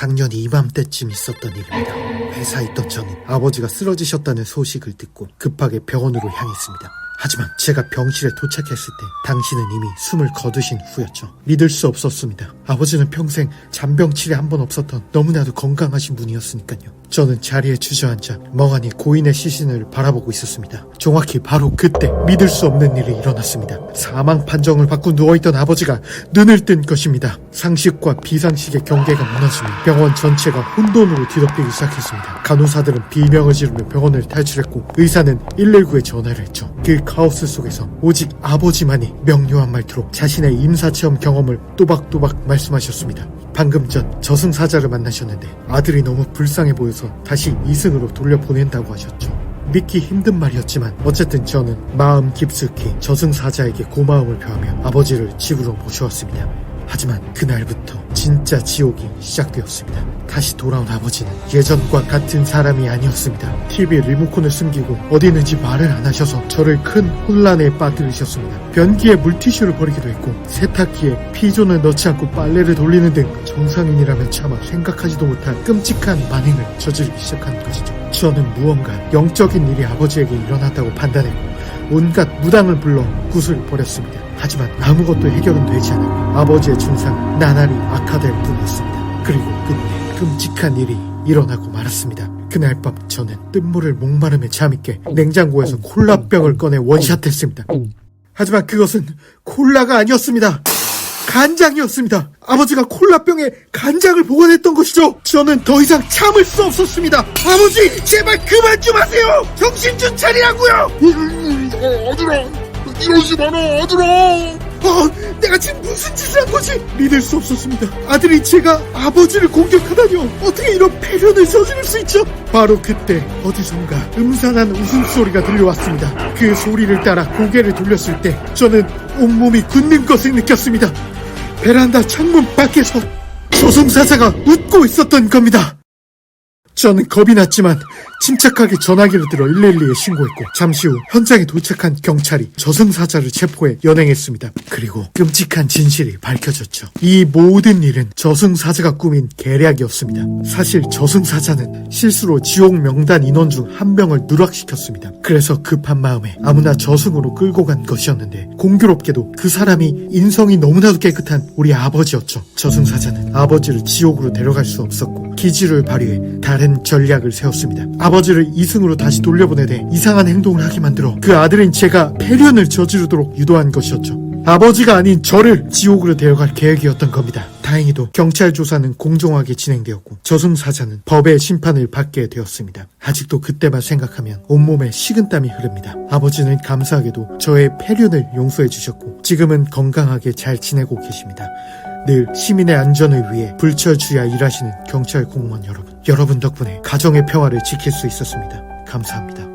작년 이맘때쯤 있었던 일입니다. 회사에 있던 저는 아버지가 쓰러지셨다는 소식을 듣고 급하게 병원으로 향했습니다. 하지만 제가 병실에 도착했을 때 당신은 이미 숨을 거두신 후였죠. 믿을 수 없었습니다. 아버지는 평생 잔병치레 한 번 없었던 너무나도 건강하신 분이었으니까요. 저는 자리에 주저앉아 멍하니 고인의 시신을 바라보고 있었습니다. 정확히 바로 그때 믿을 수 없는 일이 일어났습니다. 사망 판정을 받고 누워있던 아버지가 눈을 뜬 것입니다. 상식과 비상식의 경계가 무너지며 병원 전체가 혼돈으로 뒤덮이기 시작했습니다. 간호사들은 비명을 지르며 병원을 탈출했고 의사는 119에 전화를 했죠. 그 카오스 속에서 오직 아버지만이 명료한 말투로 자신의 임사체험 경험을 또박또박 말씀하셨습니다. 방금 전 저승사자를 만나셨는데 아들이 너무 불쌍해 보여서 다시 이승으로 돌려보낸다고 하셨죠. 믿기 힘든 말이었지만 어쨌든 저는 마음 깊숙이 저승사자에게 고마움을 표하며 아버지를 집으로 모셔왔습니다. 하지만 그날부터 진짜 지옥이 시작되었습니다. 다시 돌아온 아버지는 예전과 같은 사람이 아니었습니다. TV 리모컨을 숨기고 어디 있는지 말을 안 하셔서 저를 큰 혼란에 빠뜨리셨습니다. 변기에 물티슈를 버리기도 했고 세탁기에 피존을 넣지 않고 빨래를 돌리는 등 정상인이라면 차마 생각하지도 못한 끔찍한 만행을 저지르기 시작한 것이죠. 저는 무언가 영적인 일이 아버지에게 일어났다고 판단했고 온갖 무당을 불러 굿을 버렸습니다. 하지만 아무것도 해결은 되지 않았고 아버지의 증상 나날이 악화될 뿐이었습니다. 그리고 끝내 끔찍한 일이 일어나고 말았습니다. 그날 밤 저는 뜬물을 목마름에 잠이 깨 냉장고에서 콜라병을 꺼내 원샷했습니다. 하지만 그것은 콜라가 아니었습니다. 간장이었습니다. 아버지가 콜라병에 간장을 보관했던 것이죠. 저는 더 이상 참을 수 없었습니다. 아버지 제발 그만 좀 하세요. 정신 좀 차리라고요. 아들아 이러지 마라 아들아. 내가 지금 무슨 짓을 한 거지? 믿을 수 없었습니다. 아들이 제가 아버지를 공격하다니요. 어떻게 이런 패륜을 저지를 수 있죠? 바로 그때 어디선가 음산한 웃음소리가 들려왔습니다. 그 소리를 따라 고개를 돌렸을 때 저는 온몸이 굳는 것을 느꼈습니다. 베란다 창문 밖에서 저승사자가 웃고 있었던 겁니다. 저는 겁이 났지만 침착하게 전화기를 들어 112에 신고했고 잠시 후 현장에 도착한 경찰이 저승사자를 체포해 연행했습니다. 그리고 끔찍한 진실이 밝혀졌죠. 이 모든 일은 저승사자가 꾸민 계략이었습니다. 사실 저승사자는 실수로 지옥 명단 인원 중 한 명을 누락시켰습니다. 그래서 급한 마음에 아무나 저승으로 끌고 간 것이었는데 공교롭게도 그 사람이 인성이 너무나도 깨끗한 우리 아버지였죠. 저승사자는 아버지를 지옥으로 데려갈 수 없었고 기지를 발휘해 다른 전략을 세웠습니다. 아버지를 이승으로 다시 돌려보내되 이상한 행동을 하게 만들어 그 아들인 제가 패륜을 저지르도록 유도한 것이었죠. 아버지가 아닌 저를 지옥으로 데려갈 계획이었던 겁니다. 다행히도 경찰 조사는 공정하게 진행되었고 저승사자는 법의 심판을 받게 되었습니다. 아직도 그때만 생각하면 온몸에 식은땀이 흐릅니다. 아버지는 감사하게도 저의 패륜을 용서해 주셨고 지금은 건강하게 잘 지내고 계십니다. 늘 시민의 안전을 위해 불철주야 일하시는 경찰 공무원 여러분 덕분에 가정의 평화를 지킬 수 있었습니다. 감사합니다.